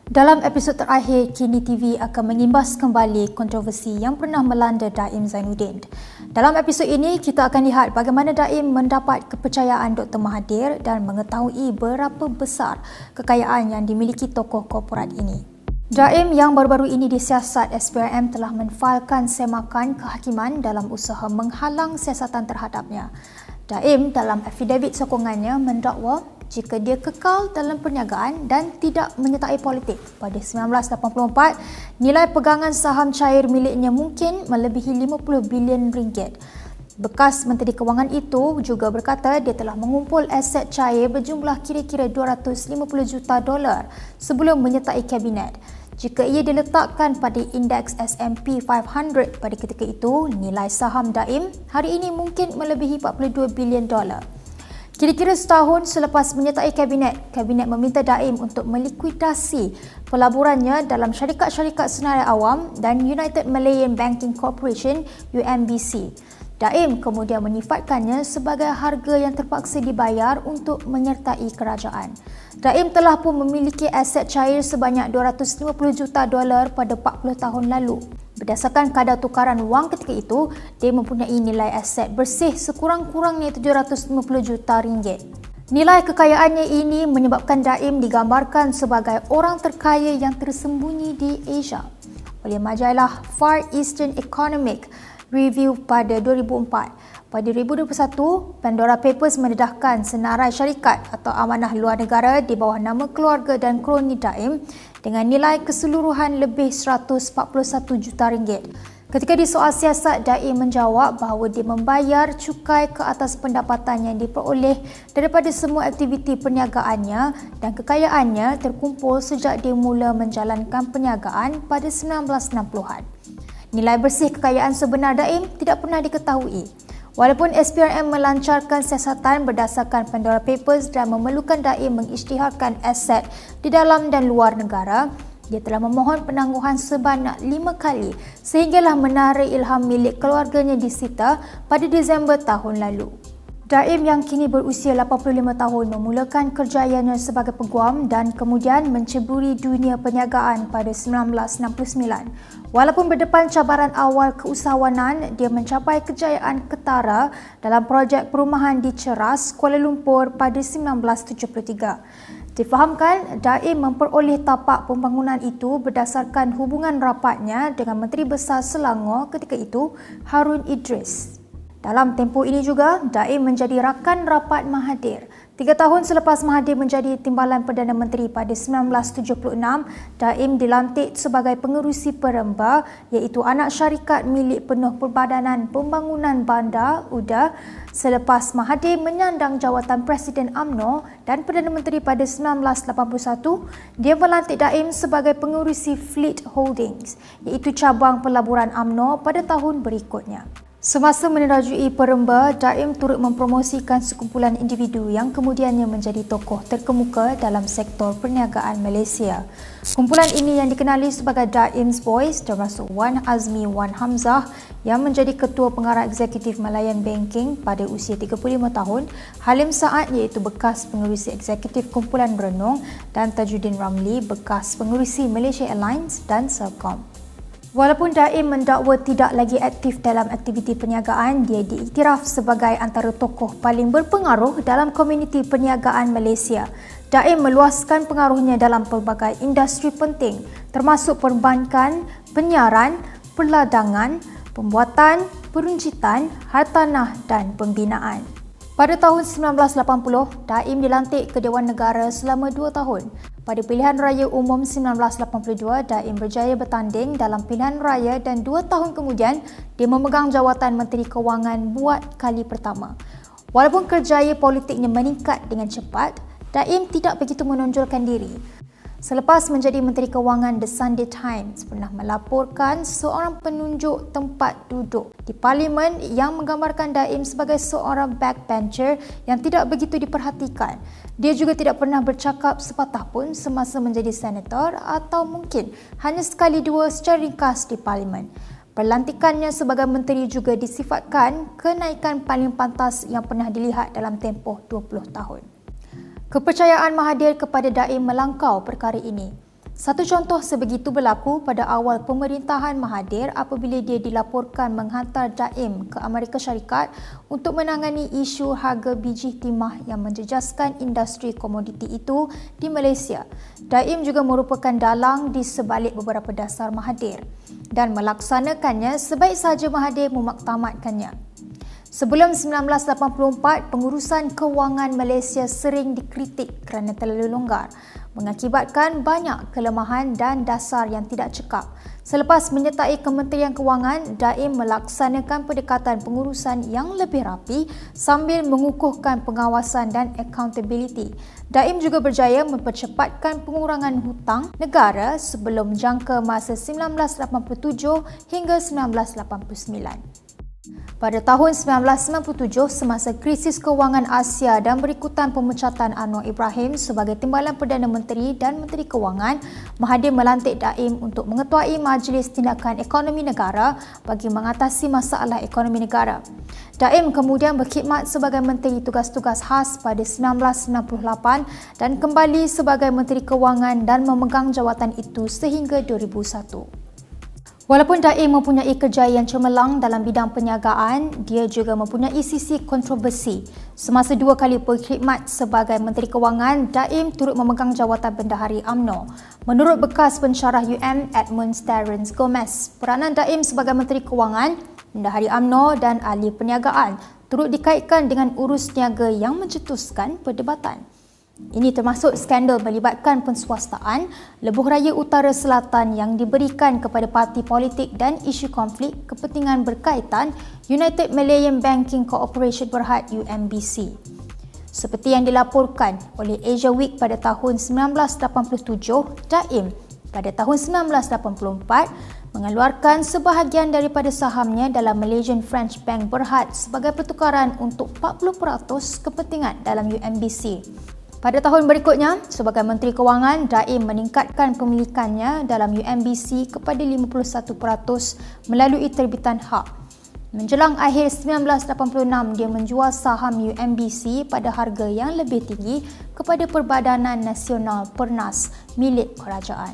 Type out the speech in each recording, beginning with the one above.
Dalam episod terakhir, Kini TV akan mengimbas kembali kontroversi yang pernah melanda Daim Zainuddin. Dalam episod ini, kita akan lihat bagaimana Daim mendapat kepercayaan Dr. Mahathir dan mengetahui berapa besar kekayaan yang dimiliki tokoh korporat ini. Daim yang baru-baru ini disiasat SPRM telah menfailkan semakan kehakiman dalam usaha menghalang siasatan terhadapnya. Daim dalam affidavit sokongannya mendakwa jika dia kekal dalam perniagaan dan tidak menyertai politik pada 1984, nilai pegangan saham cair miliknya mungkin melebihi 50 bilion ringgit. Bekas Menteri Kewangan itu juga berkata dia telah mengumpul aset cair berjumlah kira-kira 250 juta dolar sebelum menyertai kabinet. Jika ia diletakkan pada indeks S&P 500 pada ketika itu, nilai saham Daim hari ini mungkin melebihi 42 bilion dolar. Kira-kira setahun selepas menyertai kabinet meminta Daim untuk melikuidasi pelaburannya dalam syarikat-syarikat senarai awam dan United Malayan Banking Corporation UMBC. Daim kemudian menyifatkannya sebagai harga yang terpaksa dibayar untuk menyertai kerajaan. Daim telah pun memiliki aset cair sebanyak 250 juta dolar pada 40 tahun lalu. Berdasarkan kadar tukaran wang ketika itu, dia mempunyai nilai aset bersih sekurang-kurangnya 750 juta ringgit. Nilai kekayaannya ini menyebabkan Daim digambarkan sebagai orang terkaya yang tersembunyi di Asia oleh majalah Far Eastern Economic Review pada 2004. Pada 2021, Pandora Papers mendedahkan senarai syarikat atau amanah luar negara di bawah nama keluarga dan kroni Daim dengan nilai keseluruhan lebih 141 juta ringgit. Ketika disoal siasat, Daim menjawab bahawa dia membayar cukai ke atas pendapatan yang diperoleh daripada semua aktiviti perniagaannya dan kekayaannya terkumpul sejak dia mula menjalankan perniagaan pada 1960-an. Nilai bersih kekayaan sebenar Daim tidak pernah diketahui. Walaupun SPRM melancarkan siasatan berdasarkan Pandora Papers dan memerlukan Daim mengisytiharkan aset di dalam dan luar negara, dia telah memohon penangguhan sebanyak 5 kali sehinggalah menara ilham milik keluarganya disita pada Disember tahun lalu. Daim yang kini berusia 85 tahun memulakan kerjayanya sebagai peguam dan kemudian menceburi dunia perniagaan pada 1969. Walaupun berdepan cabaran awal keusahawanan, dia mencapai kejayaan ketara dalam projek perumahan di Ceras, Kuala Lumpur pada 1973. Difahamkan, Daim memperoleh tapak pembangunan itu berdasarkan hubungan rapatnya dengan Menteri Besar Selangor ketika itu, Harun Idris. Dalam tempoh ini juga, Daim menjadi rakan rapat Mahathir. 3 tahun selepas Mahathir menjadi Timbalan Perdana Menteri pada 1976, Daim dilantik sebagai pengerusi Peremba iaitu anak syarikat milik penuh Perbadanan Pembangunan Bandar UDA selepas Mahathir menyandang jawatan Presiden UMNO dan Perdana Menteri pada 1981, dia melantik Daim sebagai pengerusi Fleet Holdings iaitu cabang pelaburan UMNO pada tahun berikutnya. Semasa menerajui Peremba, Daim turut mempromosikan sekumpulan individu yang kemudiannya menjadi tokoh terkemuka dalam sektor perniagaan Malaysia. Kumpulan ini yang dikenali sebagai Daim's Boys termasuk Wan Azmi Wan Hamzah yang menjadi Ketua Pengarah Eksekutif Malayan Banking pada usia 35 tahun, Halim Saad iaitu bekas pengerusi eksekutif Kumpulan Berenung dan Tajuddin Ramli bekas pengerusi Malaysia Airlines dan Celcom. Walaupun Daim mendakwa tidak lagi aktif dalam aktiviti perniagaan, dia diiktiraf sebagai antara tokoh paling berpengaruh dalam komuniti perniagaan Malaysia. Daim meluaskan pengaruhnya dalam pelbagai industri penting termasuk perbankan, penyiaran, perladangan, pembuatan, peruncitan, hartanah dan pembinaan. Pada tahun 1980, Daim dilantik ke Dewan Negara selama 2 tahun. Pada pilihan raya umum 1982, Daim berjaya bertanding dalam pilihan raya dan 2 tahun kemudian, dia memegang jawatan Menteri Kewangan buat kali pertama. Walaupun kerjaya politiknya meningkat dengan cepat, Daim tidak begitu menonjolkan diri. Selepas menjadi Menteri Kewangan, The Sunday Times pernah melaporkan seorang penunjuk tempat duduk di Parlimen yang menggambarkan Daim sebagai seorang backbencher yang tidak begitu diperhatikan. Dia juga tidak pernah bercakap sepatah pun semasa menjadi senator atau mungkin hanya sekali dua secara ringkas di Parlimen. Pelantikannya sebagai menteri juga disifatkan kenaikan paling pantas yang pernah dilihat dalam tempoh 20 tahun. Kepercayaan Mahathir kepada Daim melangkau perkara ini. Satu contoh sebegitu berlaku pada awal pemerintahan Mahathir apabila dia dilaporkan menghantar Daim ke Amerika Syarikat untuk menangani isu harga biji timah yang menjejaskan industri komoditi itu di Malaysia. Daim juga merupakan dalang di sebalik beberapa dasar Mahathir dan melaksanakannya sebaik sahaja Mahathir memaktamadkannya. Sebelum 1984, pengurusan kewangan Malaysia sering dikritik kerana terlalu longgar, mengakibatkan banyak kelemahan dan dasar yang tidak cekap. Selepas menyertai Kementerian Kewangan, Daim melaksanakan pendekatan pengurusan yang lebih rapi sambil mengukuhkan pengawasan dan accountability. Daim juga berjaya mempercepatkan pengurangan hutang negara sebelum jangka masa 1987 hingga 1989. Pada tahun 1997, semasa krisis kewangan Asia dan berikutan pemecatan Anwar Ibrahim sebagai Timbalan Perdana Menteri dan Menteri Kewangan, Mahathir melantik Daim untuk mengetuai Majlis Tindakan Ekonomi Negara bagi mengatasi masalah ekonomi negara. Daim kemudian berkhidmat sebagai Menteri Tugas-Tugas Khas pada 1998 dan kembali sebagai Menteri Kewangan dan memegang jawatan itu sehingga 2001. Walaupun Daim mempunyai kejayaan cemerlang dalam bidang perniagaan, dia juga mempunyai sisi kontroversi. Semasa 2 kali berkhidmat sebagai Menteri Kewangan, Daim turut memegang jawatan Bendahari UMNO. Menurut bekas pensyarah UM Edmund Terence Gomez, peranan Daim sebagai Menteri Kewangan, Bendahari UMNO dan Ahli Perniagaan turut dikaitkan dengan urus niaga yang mencetuskan perdebatan. Ini termasuk skandal melibatkan penswastaan lebuh raya utara selatan yang diberikan kepada parti politik dan isu konflik kepentingan berkaitan United Malayan Banking Corporation Berhad UMBC. Seperti yang dilaporkan oleh Asia Week pada tahun 1987, Daim pada tahun 1984 mengeluarkan sebahagian daripada sahamnya dalam Malaysian French Bank Berhad sebagai pertukaran untuk 40% kepentingan dalam UMBC. Pada tahun berikutnya, sebagai Menteri Kewangan, Daim meningkatkan pemilikannya dalam UMBC kepada 51% melalui terbitan hak. Menjelang akhir 1986, dia menjual saham UMBC pada harga yang lebih tinggi kepada Perbadanan Nasional Pernas milik kerajaan.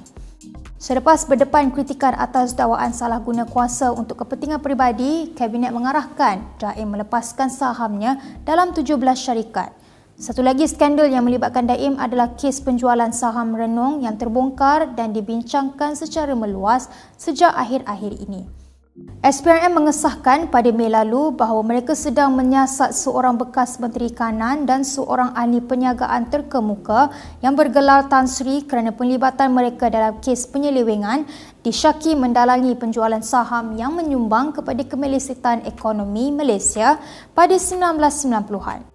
Selepas berdepan kritikan atas dakwaan salah guna kuasa untuk kepentingan peribadi, Kabinet mengarahkan Daim melepaskan sahamnya dalam 17 syarikat. Satu lagi skandal yang melibatkan Daim adalah kes penjualan saham Renong yang terbongkar dan dibincangkan secara meluas sejak akhir-akhir ini. SPRM mengesahkan pada Mei lalu bahawa mereka sedang menyiasat seorang bekas Menteri Kanan dan seorang ahli perniagaan terkemuka yang bergelar Tan Sri kerana penglibatan mereka dalam kes penyelewengan disyaki mendalangi penjualan saham yang menyumbang kepada kemelisitan ekonomi Malaysia pada 1990-an.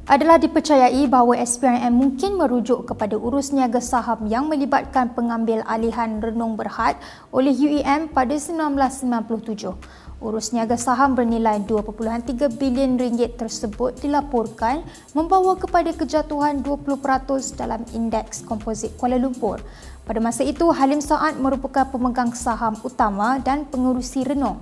Adalah dipercayai bahawa SPRM mungkin merujuk kepada urus niaga saham yang melibatkan pengambil alihan Renong Berhad oleh UEM pada 1997. Urus niaga saham bernilai 2.3 bilion ringgit tersebut dilaporkan membawa kepada kejatuhan 20% dalam indeks komposit Kuala Lumpur. Pada masa itu, Halim Saad merupakan pemegang saham utama dan pengerusi Renong.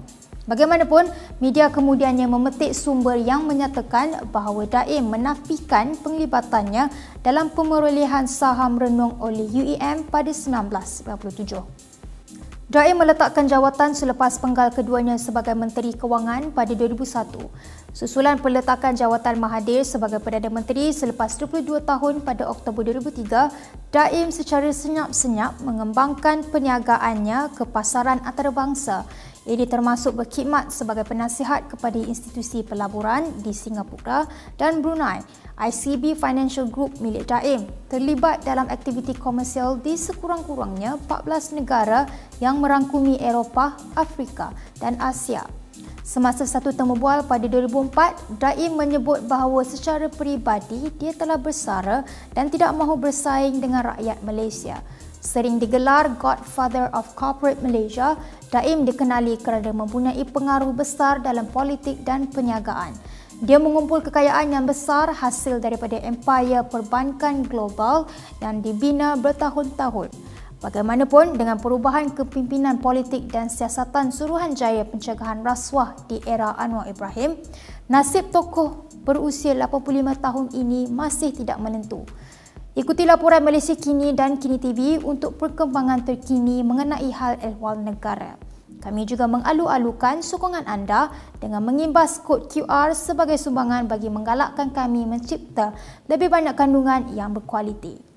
Bagaimanapun, media kemudiannya memetik sumber yang menyatakan bahawa Daim menafikan penglibatannya dalam pemerolehan saham Renong oleh UEM pada 1997. Daim meletakkan jawatan selepas penggal keduanya sebagai Menteri Kewangan pada 2001. Susulan peletakan jawatan Mahathir sebagai Perdana Menteri selepas 22 tahun pada Oktober 2003, Daim secara senyap-senyap mengembangkan perniagaannya ke pasaran antarabangsa. Ini termasuk berkhidmat sebagai penasihat kepada institusi pelaburan di Singapura dan Brunei. ICB Financial Group milik Daim terlibat dalam aktiviti komersial di sekurang-kurangnya 14 negara yang merangkumi Eropah, Afrika dan Asia. Semasa satu temu bual pada 2004, Daim menyebut bahawa secara peribadi dia telah bersara dan tidak mahu bersaing dengan rakyat Malaysia. Sering digelar Godfather of Corporate Malaysia, Daim dikenali kerana mempunyai pengaruh besar dalam politik dan perniagaan. Dia mengumpul kekayaan yang besar hasil daripada empayar perbankan global yang dibina bertahun-tahun. Bagaimanapun, dengan perubahan kepimpinan politik dan siasatan Suruhanjaya Pencegahan Rasuah di era Anwar Ibrahim, nasib tokoh berusia 85 tahun ini masih tidak menentu. Ikuti laporan Malaysia Kini dan Kini TV untuk perkembangan terkini mengenai hal ehwal negara. Kami juga mengalu-alukan sokongan anda dengan mengimbas kod QR sebagai sumbangan bagi menggalakkan kami mencipta lebih banyak kandungan yang berkualiti.